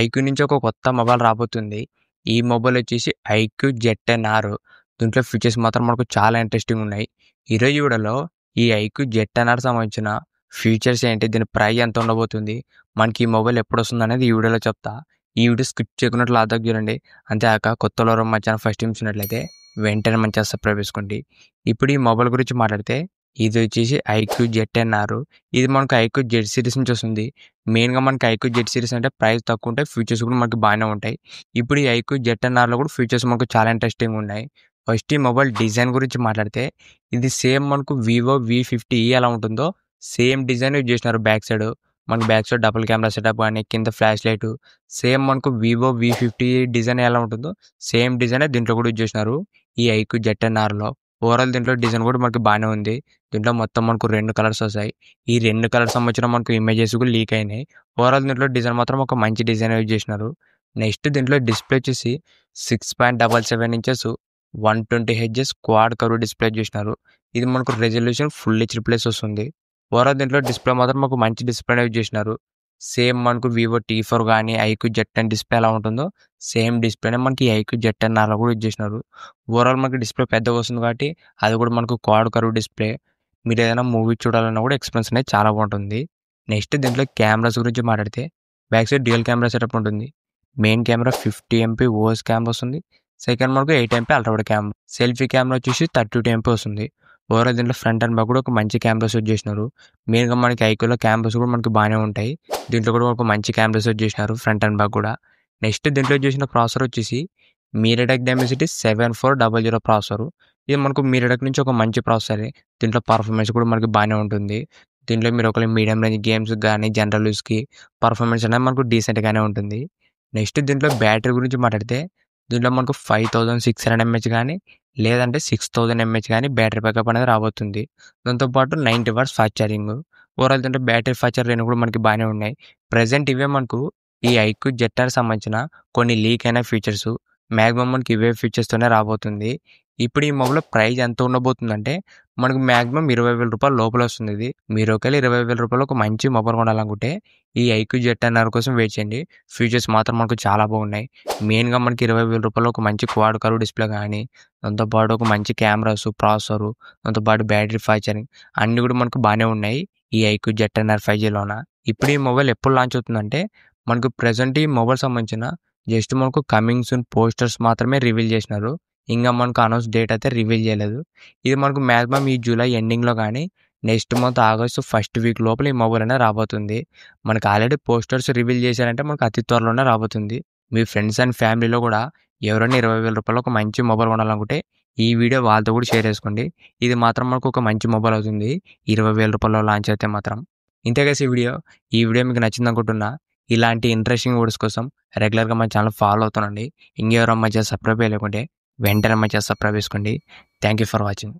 IQ నుంచి ఒక కొత్త మొబైల్ రాబోతుంది. ఈ మొబైల్ వచ్చేసి ఐక్యూ జెడ్-10R. దీంట్లో ఫీచర్స్ మాత్రం మనకు చాలా ఇంట్రెస్టింగ్ ఉన్నాయి. ఈరోజు వీడియోలో ఈ ఐక్యూ జెడ్-10R సంబంధించిన ఫీచర్స్ ఏంటి, దీని ప్రైస్ ఎంత ఉండబోతుంది, మనకి ఈ మొబైల్ ఎప్పుడు వస్తుంది అనేది ఈ వీడియోలో చెప్తా. ఈ వీడియో స్కిప్ చేయకున్నట్లు లాదాకు చూడండి. అంతేకాక కొత్తలో మా ఛానల్ ఫస్ట్ టైం చూసినట్లయితే వెంటనే మన ఛానల్ సబ్స్క్రైబ్ చేసుకోండి. ఇప్పుడు ఈ మొబైల్ గురించి మాట్లాడితే ఇది వచ్చేసి ఐక్యూ జెడ్-10R. ఇది మనకు ఐక్యూ జెడ్ సిరీస్ నుంచి వస్తుంది. మెయిన్గా మనకి ఐక్యూ జెడ్ సిరీస్ అంటే ప్రైస్ తక్కువ ఉంటాయి, ఫీచర్స్ కూడా మనకి బాగానే ఉంటాయి. ఇప్పుడు ఈ ఐక్యూ జెడ్-10Rలో కూడా ఫీచర్స్ మనకు చాలా ఇంట్రెస్టింగ్ ఉన్నాయి. ఫస్ట్ ఈ మొబైల్ డిజైన్ గురించి మాట్లాడితే ఇది సేమ్ మనకు వివో V50e ఎలా ఉంటుందో సేమ్ డిజైన్ యూజ్ చేసినారు. బ్యాక్ సైడ్ మనకు back side double camera setup కానీ కింద ఫ్లాష్ లైట్ సేమ్ మనకు వివో V50 డిజైన్ ఎలా ఉంటుందో సేమ్ డిజైన్ దీంట్లో కూడా యూజ్ చేసినారు ఈ ఐక్యూ జెడ్-10Rలో. ఓవరాల్ దీంట్లో డిజైన్ కూడా మనకి బాగానే ఉంది. దీంట్లో మొత్తం మనకు 2 కలర్స్ వస్తాయి. ఈ 2 కలర్స్ సంబంధించిన మనకు ఇమేజెస్ కూడా లీక్ అయినాయి. ఓవరాల్ దీంట్లో డిజైన్ మాత్రం ఒక మంచి డిజైన్ యూజ్ చేసినారు. నెక్స్ట్ దీంట్లో డిస్ప్లే వచ్చేసి 6.77 inches 120Hz quad curve display చేసినారు. ఇది మనకు రెజల్యూషన్ ఫుల్ HD+ వస్తుంది. ఓవరాల్ దీంట్లో డిస్ప్లే మాత్రం ఒక మంచి డిస్ప్లే యూజ్ చేసినారు. సేమ్ మనకు వివో T4 కానీ ఐక్యూ జెడ్-10 డిస్ప్లే ఎలా ఉంటుందో సేమ్ డిస్ప్లేనే మనకి ఐక్యూ జెడ్-10Rలో కూడా యూజ్ చేసినారు. ఓవరాల్ మనకి డిస్ప్లే పెద్దగా వస్తుంది కాబట్టి అది కూడా మనకు క్వాడ్ కర్వ్ డిస్ప్లే. మీరు ఏదైనా మూవీ చూడాలన్నా కూడా ఎక్స్పీరియన్స్ అనేది చాలా బాగుంటుంది. నెక్స్ట్ దీంట్లో కెమెరాస్ గురించి మాట్లాడితే back side dual camera setup ఉంటుంది. Main camera 50MP OS camera వస్తుంది. సెకండ్ మనకు 8MP ultra wide camera. Selfie camera వచ్చేసి 32MP వస్తుంది. ఓవరాల్ దీంట్లో ఫ్రంట్ అండ్ బ్యాక్ కూడా ఒక మంచి కెమెరాస్ యూజ్ చేసినారు. మెయిన్గా మనకి ఐక్యూలో కెమెరాస్ కూడా మనకి బాగానే ఉంటాయి. దీంట్లో కూడా ఒక మంచి కెమెరాస్ యూజ్ చేసినారు ఫ్రంట్ అండ్ బ్యాక్ కూడా. నెక్స్ట్ దీంట్లో చేసిన ప్రాసెసర్ వచ్చేసి మీడియాటెక్ డైమెన్సిటీ 7400 ప్రాసెసర్. ఇది మనకు మీడియాటెక్ నుంచి ఒక మంచి ప్రాసెసరే. దీంట్లో పర్ఫార్మెన్స్ కూడా మనకి బాగానే ఉంటుంది. దీంట్లో మీరు ఒకవేళ మీడియం రేంజ్ గేమ్స్ కానీ జనరల్ యూస్కి పర్ఫార్మెన్స్ అనేది మనకు డీసెంట్గానే ఉంటుంది. నెక్స్ట్ దీంట్లో బ్యాటరీ గురించి మాట్లాడితే దీంట్లో మనకు 5600 mAh కానీ లేదంటే 6000 mAh కానీ బ్యాటరీ బ్యాకప్ అనేది రాబోతుంది. దాంతోపాటు 90 వాట్స్ ఫాస్ట్ ఛార్జింగ్. ఓవరాల్ దీంట్లో బ్యాటరీ ఫాస్ట్ ఛార్జింగ్ కూడా మనకి బాగానే ఉన్నాయి. ప్రజెంట్ ఇవే మనకు ఈ ఐక్యూ జెడ్-10 సంబంధించిన కొన్ని లీక్ అయిన ఫీచర్స్. మ్యాక్సిమం మనకి ఇవే ఫీచర్స్తోనే రాబోతుంది. ఇప్పుడు ఈ మొబైల్ ప్రైస్ ఎంత ఉండబోతుందంటే మనకు మ్యాక్సిమం 20,000 రూపాయల లోపల వస్తుంది. ఇది మీరు ఒకవేళ 20,000 రూపాయలు ఒక మంచి మొబైల్ కొనాలనుకుంటే ఈ ఐక్యూ జెడ్-10R కోసం వెయిట్ చేయండి. ఫీచర్స్ మాత్రం మనకు చాలా బాగున్నాయి. మెయిన్గా మనకి 20,000 రూపాయలు ఒక మంచి క్వాడ్ కర్వ్ డిస్ప్లే కానీ దాంతోపాటు ఒక మంచి కెమెరాస్, ప్రాసెసర్, దాంతోపాటు బ్యాటరీ ఫాస్ట్ ఛార్జింగ్ అన్నీ కూడా మనకు బాగానే ఉన్నాయి ఈ ఐక్యూ జెడ్-10R 5Gలోన. ఇప్పుడు ఈ మొబైల్ ఎప్పుడు లాంచ్ అవుతుందంటే మనకు ప్రజెంట్ ఈ మొబైల్ సంబంధించిన జస్ట్ మనకు కమింగ్ సూన్ పోస్టర్స్ మాత్రమే రివీల్ చేసినారు. ఇంకా మనకు అనౌన్స్ డేట్ అయితే రివీల్ చేయలేదు. ఇది మనకు మ్యాక్సిమం ఈ జూలై ఎండింగ్లో కానీ next month August first week లోపల ఈ మొబైల్ అనేది రాబోతుంది. మనకు ఆల్రెడీ పోస్టర్స్ రివీల్ చేశారంటే మనకు అతి త్వరలోనే రాబోతుంది. మీ ఫ్రెండ్స్ అండ్ ఫ్యామిలీలో కూడా ఎవరైనా 20,000 రూపాయలు ఒక మంచి మొబైల్ కొనాలనుకుంటే ఈ వీడియో వాళ్ళతో కూడా షేర్ చేసుకోండి. ఇది మాత్రం మనకు ఒక మంచి మొబైల్ అవుతుంది 20,000 రూపాయలు లాంచ్ అయితే మాత్రం. ఇంతేగా ఈ వీడియో మీకు నచ్చింది అనుకుంటున్నా. ఇలాంటి ఇంట్రెస్టింగ్ వీడియోస్ కోసం రెగ్యులర్గా మా ఛానల్ ఫాలో అవుతానండి. ఇంకెవరో మా ఛానల్ సబ్స్క్రైబ్ చేయలేకుంటే వెంటనే మా ఛానల్ సబ్స్క్రైబ్ చేసుకోండి. Thank you for watching.